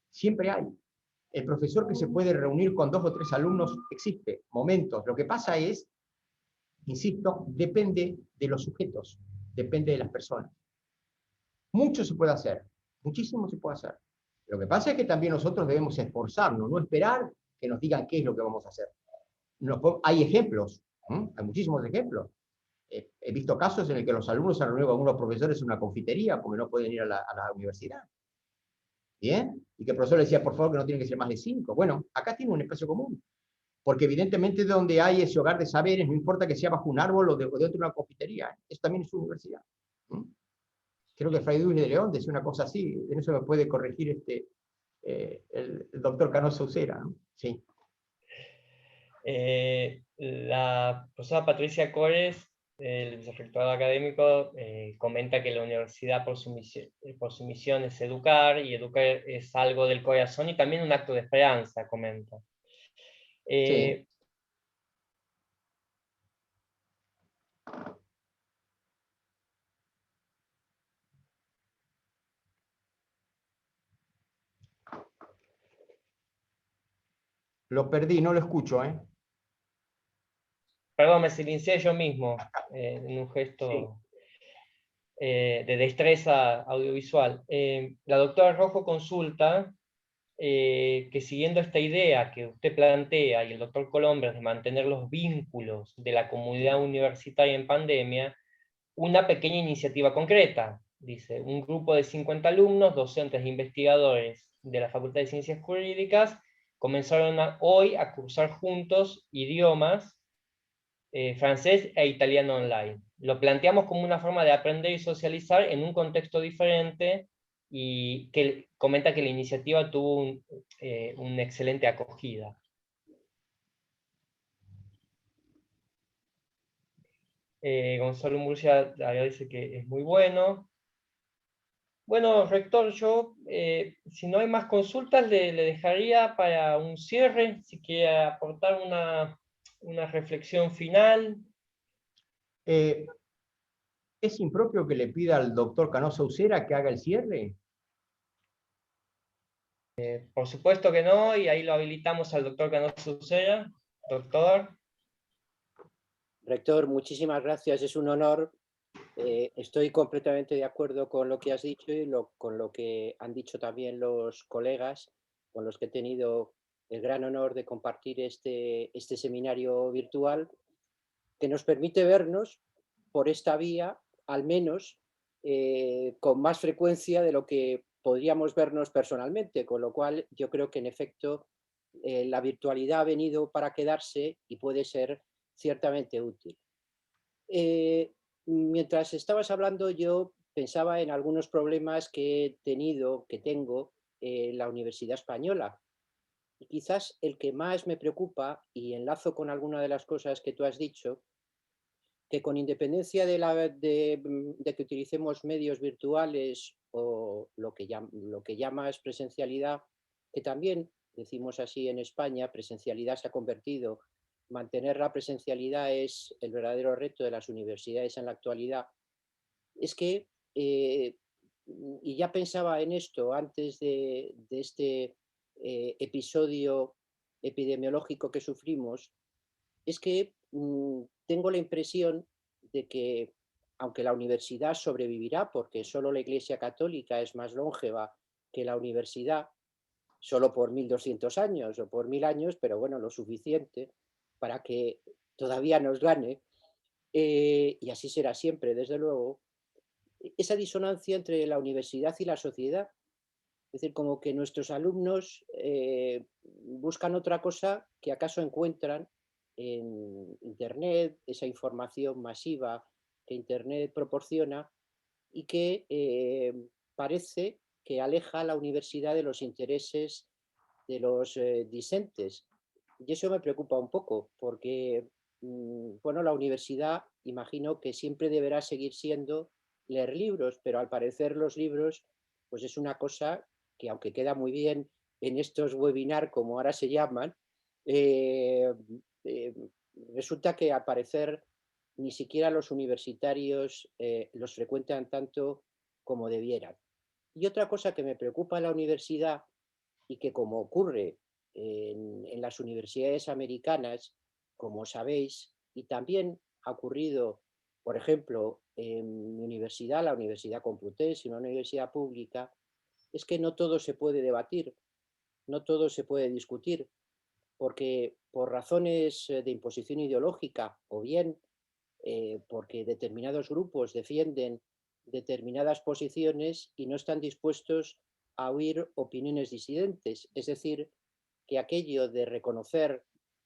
[SPEAKER 2] Siempre hay. El profesor que se puede reunir con 2 o 3 alumnos existe, momentos. Lo que pasa es, insisto, depende de los sujetos, depende de las personas. Mucho se puede hacer, muchísimo se puede hacer. Lo que pasa es que también nosotros debemos esforzarnos, no esperar que nos digan qué es lo que vamos a hacer. Hay ejemplos, hay muchísimos ejemplos. He visto casos en el que los alumnos se han reunido con algunos profesores en una confitería porque no pueden ir a la universidad. ¿Bien? Y que el profesor le decía, por favor, que no tienen que ser más de 5. Bueno, acá tiene un espacio común. Porque evidentemente donde hay ese hogar de saberes, no importa que sea bajo un árbol o dentro de una confitería, eso también es su universidad. Creo que Fray Luis de León decía una cosa así, en eso me puede corregir el doctor Canosa Ucera, ¿no? Sí.
[SPEAKER 1] La profesora Patricia Cores, el vicerrectorado académico, comenta que la universidad por su misión es educar, y educar es algo del corazón y también un acto de esperanza, comenta.
[SPEAKER 2] Sí. Lo perdí, no lo escucho, ¿eh?
[SPEAKER 1] Perdón, me silencié yo mismo en un gesto de destreza audiovisual. La doctora Rojo consulta que, siguiendo esta idea que usted plantea y el doctor Colombres de mantener los vínculos de la comunidad universitaria en pandemia, una pequeña iniciativa concreta. Dice, un grupo de 50 alumnos, docentes e investigadores de la Facultad de Ciencias Jurídicas comenzaron hoy a cursar juntos idiomas francés e italiano online. Lo planteamos como una forma de aprender y socializar en un contexto diferente, y que comenta que la iniciativa tuvo una excelente acogida. Gonzalo Murcia agradece que es muy bueno. Bueno, rector, yo, si no hay más consultas, le dejaría para un cierre, si quiere aportar una reflexión final.
[SPEAKER 2] ¿Es impropio que le pida al doctor Canosa Ucera que haga el cierre?
[SPEAKER 1] Por supuesto que no, y ahí lo habilitamos al doctor Canosa Ucera. Doctor.
[SPEAKER 5] Rector, muchísimas gracias, es un honor. Estoy completamente de acuerdo con lo que has dicho y con lo que han dicho también los colegas con los que he tenido el gran honor de compartir este seminario virtual, que nos permite vernos por esta vía, al menos con más frecuencia de lo que podríamos vernos personalmente, con lo cual yo creo que en efecto la virtualidad ha venido para quedarse y puede ser ciertamente útil. Mientras estabas hablando, yo pensaba en algunos problemas que tengo en la Universidad Española. Y quizás el que más me preocupa, y enlazo con alguna de las cosas que tú has dicho, que con independencia de que utilicemos medios virtuales o lo que llamas presencialidad, que también decimos así en España, presencialidad se ha convertido. Mantener la presencialidad es el verdadero reto de las universidades en la actualidad. Es que y ya pensaba en esto antes de este episodio epidemiológico que sufrimos, es que tengo la impresión de que, aunque la universidad sobrevivirá, porque solo la Iglesia Católica es más longeva que la universidad, solo por 1200 años o por 1000 años, pero bueno, lo suficiente para que todavía nos gane, y así será siempre, desde luego, esa disonancia entre la universidad y la sociedad. Es decir, como que nuestros alumnos buscan otra cosa que acaso encuentran en Internet, esa información masiva que Internet proporciona y que parece que aleja a la universidad de los intereses de los discentes. Y eso me preocupa un poco, porque bueno, la universidad imagino que siempre deberá seguir siendo leer libros, pero al parecer los libros pues es una cosa que, aunque queda muy bien en estos webinars, como ahora se llaman, eh, eh, resulta que al parecer ni siquiera los universitarios los frecuentan tanto como debieran. Y otra cosa que me preocupa en la universidad, y que como ocurre en las universidades americanas, como sabéis, y también ha ocurrido, por ejemplo, en mi universidad, la Universidad Complutense, una universidad pública, es que no todo se puede debatir, no todo se puede discutir, porque por razones de imposición ideológica o bien porque determinados grupos defienden determinadas posiciones y no están dispuestos a oír opiniones disidentes. Es decir, que aquello de reconocer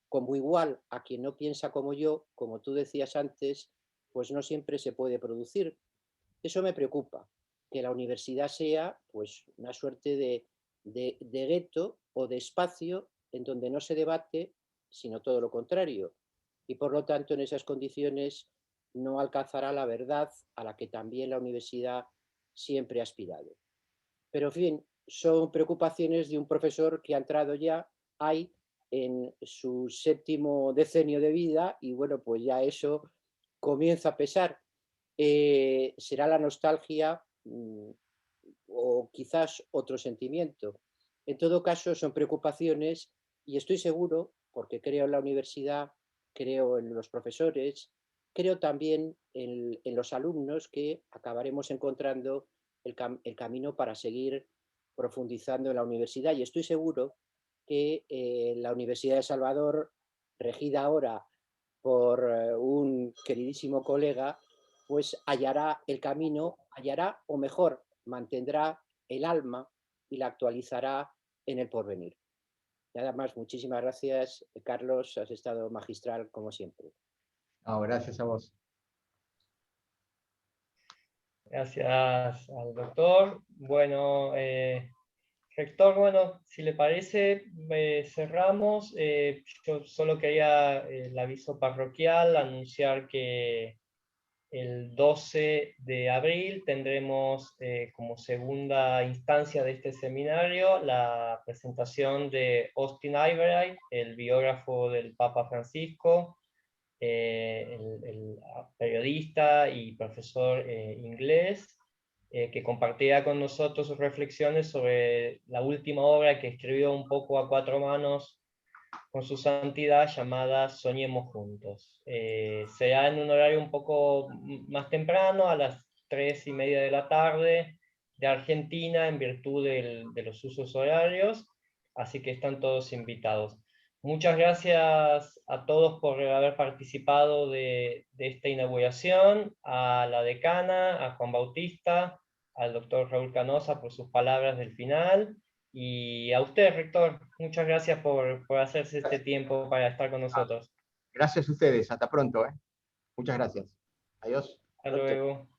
[SPEAKER 5] como igual a quien no piensa como yo, como tú decías antes, pues no siempre se puede producir. Eso me preocupa, que la universidad sea pues una suerte de gueto o de espacio en donde no se debate, sino todo lo contrario. Y por lo tanto, en esas condiciones no alcanzará la verdad a la que también la universidad siempre ha aspirado. Pero, en fin, son preocupaciones de un profesor que ha entrado ya ahí en su 7º decenio de vida y bueno, pues ya eso comienza a pesar. Será la nostalgia o quizás otro sentimiento. En todo caso, son preocupaciones y estoy seguro, porque creo en la universidad, creo en los profesores, creo también en los alumnos, que acabaremos encontrando el camino para seguir profundizando en la universidad. Y estoy seguro que la Universidad de Salvador, regida ahora por un queridísimo colega, pues hallará el camino, hallará, o mejor, mantendrá el alma y la actualizará en el porvenir. Nada más, muchísimas gracias, Carlos, has estado magistral como siempre.
[SPEAKER 2] No, gracias a vos.
[SPEAKER 1] Gracias al doctor. Bueno, rector, bueno, si le parece, cerramos. Yo solo quería el aviso parroquial, anunciar que el 12 de abril tendremos como segunda instancia de este seminario la presentación de Austin Eyebright, el biógrafo del Papa Francisco, el periodista y profesor inglés, que compartirá con nosotros sus reflexiones sobre la última obra que escribió un poco a 4 manos con su santidad, llamada Soñemos Juntos. Será en un horario un poco más temprano, a las 3:30 de la tarde de Argentina, en virtud de los usos horarios, así que están todos invitados. Muchas gracias a todos por haber participado de esta inauguración, a la decana, a Juan Bautista, al doctor Raúl Canosa por sus palabras del final, y a usted, rector, muchas gracias por hacerse este tiempo para estar con nosotros.
[SPEAKER 2] Gracias a ustedes, hasta pronto. Muchas gracias. Adiós.
[SPEAKER 1] Hasta luego.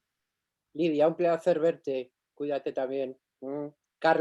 [SPEAKER 5] Lidia, un placer verte, cuídate también.